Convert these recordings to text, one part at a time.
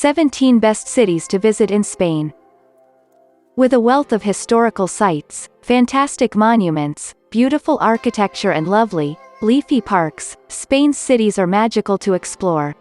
17 Best Cities to Visit in Spain. With a wealth of historical sites, fantastic monuments, beautiful architecture and lovely, leafy parks, Spain's cities are magical to explore.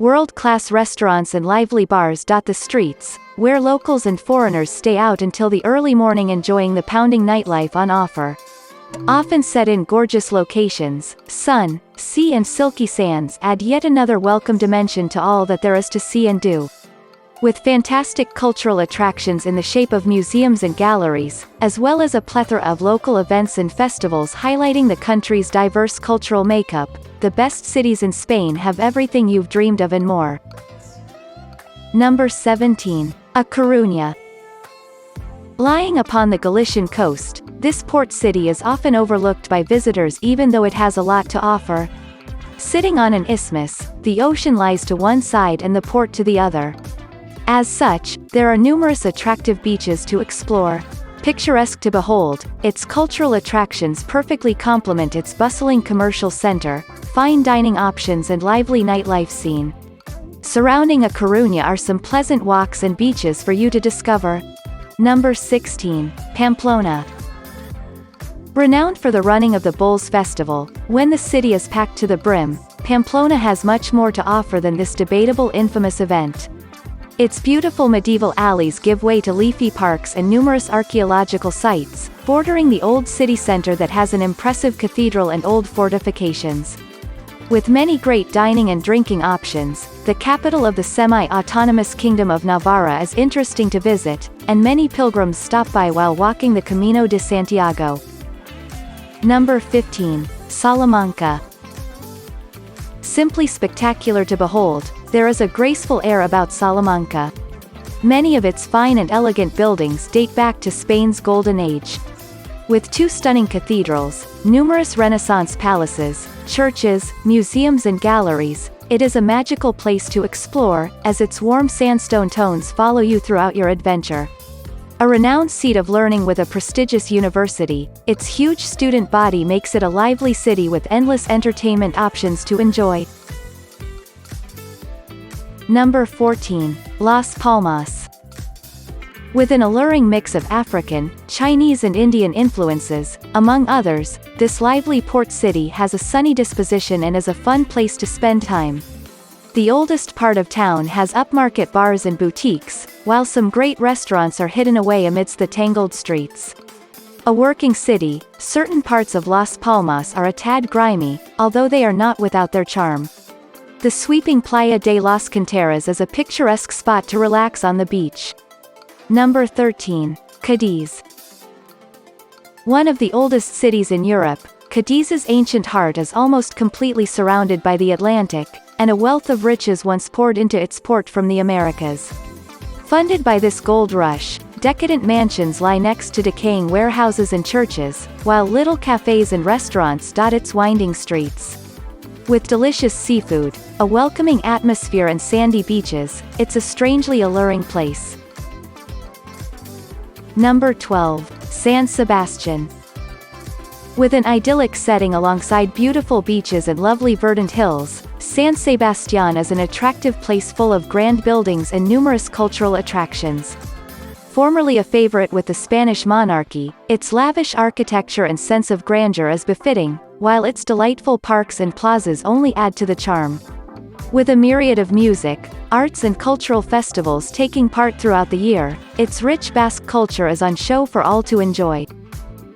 World-class restaurants and lively bars dot the streets, where locals and foreigners stay out until the early morning enjoying the pounding nightlife on offer. Often set in gorgeous locations, sun, sea and silky sands add yet another welcome dimension to all that there is to see and do. With fantastic cultural attractions in the shape of museums and galleries, as well as a plethora of local events and festivals highlighting the country's diverse cultural makeup, the best cities in Spain have everything you've dreamed of and more. Number 17. A Coruna. Lying upon the Galician coast, this port city is often overlooked by visitors even though it has a lot to offer. Sitting on an isthmus, the ocean lies to one side and the port to the other. As such, there are numerous attractive beaches to explore. Picturesque to behold, its cultural attractions perfectly complement its bustling commercial center, fine dining options and lively nightlife scene. Surrounding a Coruna are some pleasant walks and beaches for you to discover. Number 16. Pamplona. Renowned for the running of the Bulls Festival, when the city is packed to the brim, Pamplona has much more to offer than this debatable infamous event. Its beautiful medieval alleys give way to leafy parks and numerous archaeological sites, bordering the old city center that has an impressive cathedral and old fortifications. With many great dining and drinking options, the capital of the semi-autonomous Kingdom of Navarra is interesting to visit, and many pilgrims stop by while walking the Camino de Santiago. Number 15. Salamanca. Simply spectacular to behold, there is a graceful air about Salamanca. Many of its fine and elegant buildings date back to Spain's Golden Age. With two stunning cathedrals, numerous Renaissance palaces, churches, museums and galleries, it is a magical place to explore, as its warm sandstone tones follow you throughout your adventure. A renowned seat of learning with a prestigious university, its huge student body makes it a lively city with endless entertainment options to enjoy. Number 14. Las Palmas. With an alluring mix of African, Chinese and Indian influences, among others, this lively port city has a sunny disposition and is a fun place to spend time. The oldest part of town has upmarket bars and boutiques, while some great restaurants are hidden away amidst the tangled streets. A working city, certain parts of Las Palmas are a tad grimy, although they are not without their charm. The sweeping Playa de las Canteras is a picturesque spot to relax on the beach. Number 13. Cádiz. One of the oldest cities in Europe, Cadiz's ancient heart is almost completely surrounded by the Atlantic, and a wealth of riches once poured into its port from the Americas. Funded by this gold rush, decadent mansions lie next to decaying warehouses and churches, while little cafes and restaurants dot its winding streets. With delicious seafood, a welcoming atmosphere and sandy beaches, it's a strangely alluring place. Number 12. San Sebastian. With an idyllic setting alongside beautiful beaches and lovely verdant hills, San Sebastian is an attractive place full of grand buildings and numerous cultural attractions. Formerly a favorite with the Spanish monarchy, its lavish architecture and sense of grandeur is befitting, while its delightful parks and plazas only add to the charm. With a myriad of music, arts and cultural festivals taking part throughout the year, its rich Basque culture is on show for all to enjoy.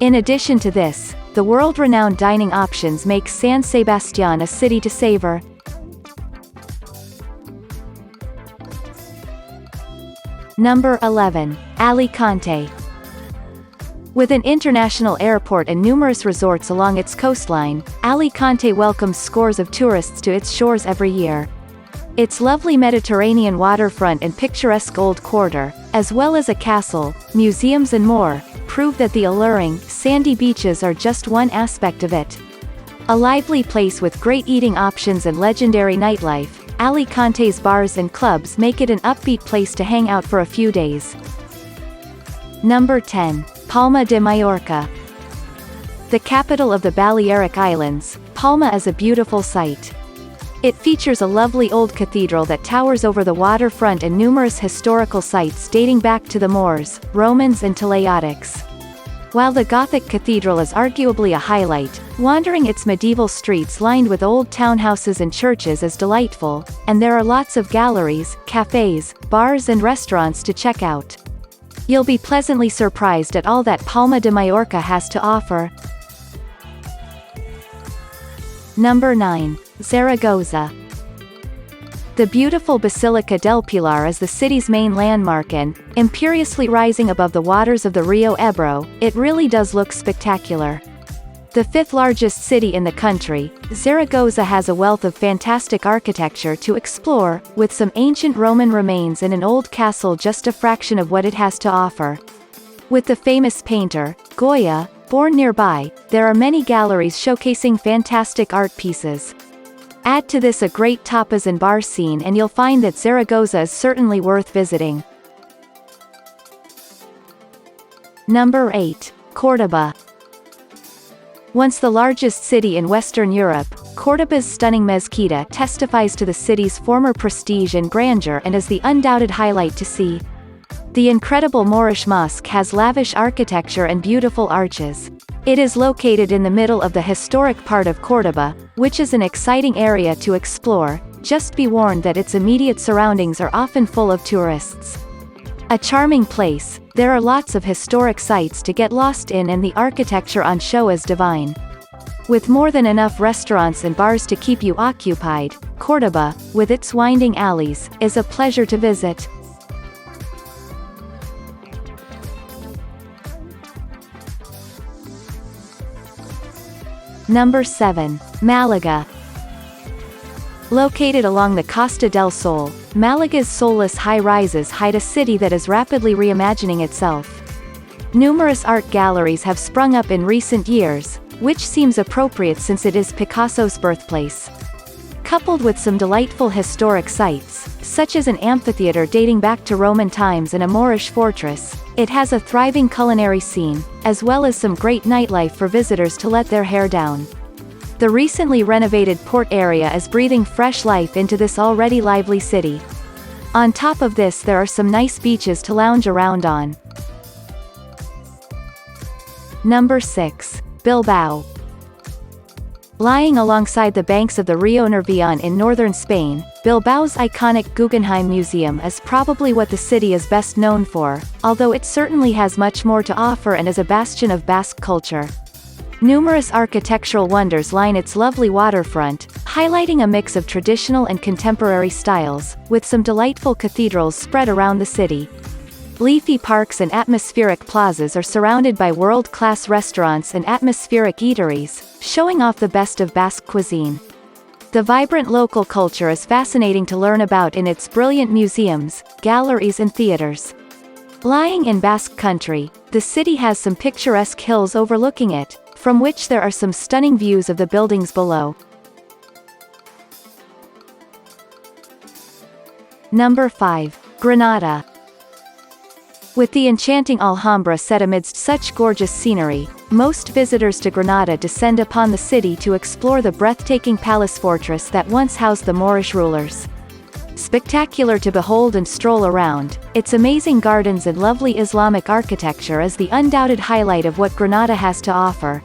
In addition to this, the world-renowned dining options make San Sebastian a city to savor. Number 11. Alicante. With an international airport and numerous resorts along its coastline, Alicante welcomes scores of tourists to its shores every year. Its lovely Mediterranean waterfront and picturesque old quarter, as well as a castle, museums and more, prove that the alluring, sandy beaches are just one aspect of it. A lively place with great eating options and legendary nightlife, Alicante's bars and clubs make it an upbeat place to hang out for a few days. Number 10. Palma de Mallorca. The capital of the Balearic Islands, Palma is a beautiful sight. It features a lovely old cathedral that towers over the waterfront and numerous historical sites dating back to the Moors, Romans and Teleiotics. While the Gothic cathedral is arguably a highlight, wandering its medieval streets lined with old townhouses and churches is delightful, and there are lots of galleries, cafes, bars and restaurants to check out. You'll be pleasantly surprised at all that Palma de Mallorca has to offer. Number 9. Zaragoza. The beautiful Basilica del Pilar is the city's main landmark and, imperiously rising above the waters of the Rio Ebro, it really does look spectacular. The fifth largest city in the country, Zaragoza has a wealth of fantastic architecture to explore, with some ancient Roman remains and an old castle just a fraction of what it has to offer. With the famous painter, Goya, born nearby, there are many galleries showcasing fantastic art pieces. Add to this a great tapas and bar scene and you'll find that Zaragoza is certainly worth visiting. Number 8. Cordoba. Once the largest city in Western Europe, Cordoba's stunning mezquita testifies to the city's former prestige and grandeur and is the undoubted highlight to see. The incredible Moorish mosque has lavish architecture and beautiful arches. It is located in the middle of the historic part of Cordoba, which is an exciting area to explore. Just be warned that its immediate surroundings are often full of tourists. A charming place, there are lots of historic sites to get lost in and the architecture on show is divine. With more than enough restaurants and bars to keep you occupied, Cordoba, with its winding alleys, is a pleasure to visit. Number 7. Malaga. Located along the Costa del Sol, Malaga's soulless high-rises hide a city that is rapidly reimagining itself. Numerous art galleries have sprung up in recent years, which seems appropriate since it is Picasso's birthplace. Coupled with some delightful historic sites, such as an amphitheater dating back to Roman times and a Moorish fortress, it has a thriving culinary scene, as well as some great nightlife for visitors to let their hair down. The recently renovated port area is breathing fresh life into this already lively city. On top of this there are some nice beaches to lounge around on. Number 6. Bilbao. Lying alongside the banks of the Rio Nervión in northern Spain, Bilbao's iconic Guggenheim Museum is probably what the city is best known for, although it certainly has much more to offer and is a bastion of Basque culture. Numerous architectural wonders line its lovely waterfront, highlighting a mix of traditional and contemporary styles, with some delightful cathedrals spread around the city. Leafy parks and atmospheric plazas are surrounded by world-class restaurants and atmospheric eateries, showing off the best of Basque cuisine. The vibrant local culture is fascinating to learn about in its brilliant museums, galleries and theaters. Lying in Basque country, the city has some picturesque hills overlooking it, from which there are some stunning views of the buildings below. Number 5. Granada. With the enchanting Alhambra set amidst such gorgeous scenery, most visitors to Granada descend upon the city to explore the breathtaking palace fortress that once housed the Moorish rulers. Spectacular to behold and stroll around, its amazing gardens and lovely Islamic architecture is the undoubted highlight of what Granada has to offer.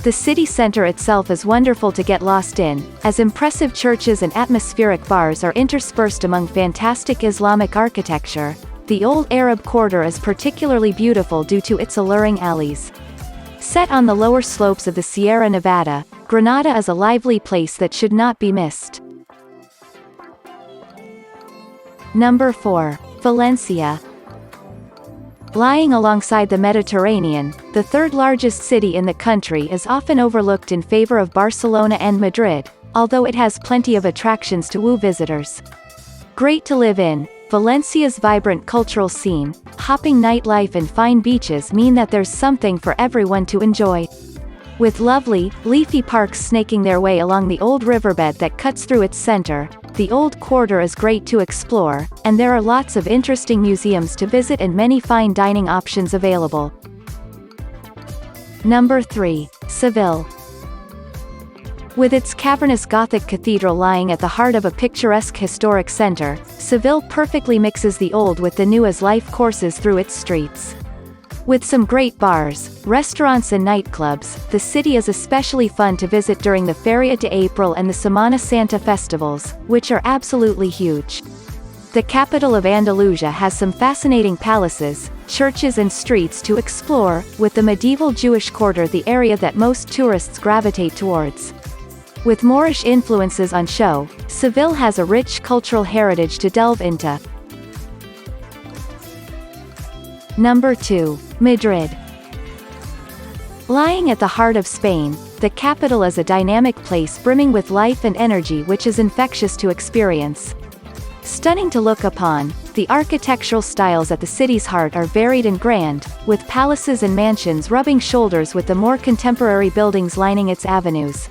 The city center itself is wonderful to get lost in, as impressive churches and atmospheric bars are interspersed among fantastic Islamic architecture. The old Arab quarter is particularly beautiful due to its alluring alleys. Set on the lower slopes of the Sierra Nevada, Granada is a lively place that should not be missed. Number 4. Valencia. Lying alongside the Mediterranean, the third largest city in the country is often overlooked in favor of Barcelona and Madrid, although it has plenty of attractions to woo visitors. Great to live in, Valencia's vibrant cultural scene, hopping nightlife and fine beaches mean that there's something for everyone to enjoy. With lovely, leafy parks snaking their way along the old riverbed that cuts through its center, the old quarter is great to explore, and there are lots of interesting museums to visit and many fine dining options available. Number 3. Seville. With its cavernous Gothic cathedral lying at the heart of a picturesque historic center, Seville perfectly mixes the old with the new as life courses through its streets. With some great bars, restaurants and nightclubs, the city is especially fun to visit during the Feria de April and the Semana Santa festivals, which are absolutely huge. The capital of Andalusia has some fascinating palaces, churches and streets to explore, with the medieval Jewish quarter the area that most tourists gravitate towards. With Moorish influences on show, Seville has a rich cultural heritage to delve into. Number 2. Madrid. Lying at the heart of Spain, the capital is a dynamic place brimming with life and energy which is infectious to experience. Stunning to look upon, the architectural styles at the city's heart are varied and grand, with palaces and mansions rubbing shoulders with the more contemporary buildings lining its avenues.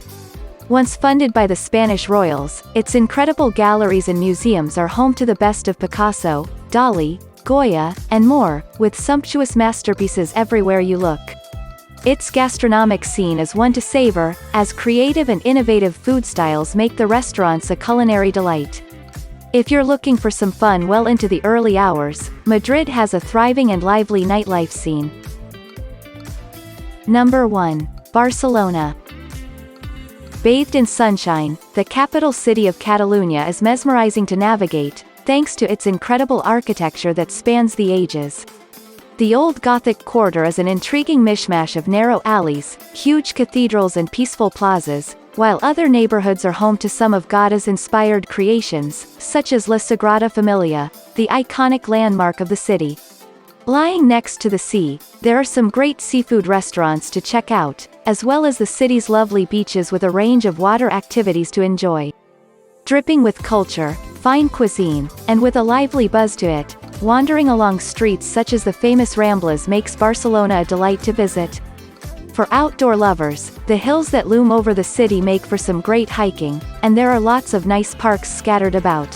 Once funded by the Spanish royals, its incredible galleries and museums are home to the best of Picasso, Dali, Goya, and more, with sumptuous masterpieces everywhere you look. Its gastronomic scene is one to savor, as creative and innovative food styles make the restaurants a culinary delight. If you're looking for some fun well into the early hours, Madrid has a thriving and lively nightlife scene. Number 1. Barcelona. Bathed in sunshine, the capital city of Catalunya is mesmerizing to navigate, thanks to its incredible architecture that spans the ages. The old Gothic quarter is an intriguing mishmash of narrow alleys, huge cathedrals and peaceful plazas, while other neighborhoods are home to some of Gauda's-inspired creations, such as La Sagrada Familia, the iconic landmark of the city. Lying next to the sea, there are some great seafood restaurants to check out, as well as the city's lovely beaches with a range of water activities to enjoy. Dripping with culture, fine cuisine, and with a lively buzz to it, wandering along streets such as the famous Ramblas makes Barcelona a delight to visit. For outdoor lovers, the hills that loom over the city make for some great hiking, and there are lots of nice parks scattered about.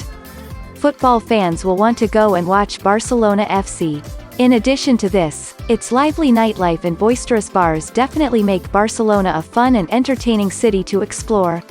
Football fans will want to go and watch Barcelona FC. In addition to this, its lively nightlife and boisterous bars definitely make Barcelona a fun and entertaining city to explore.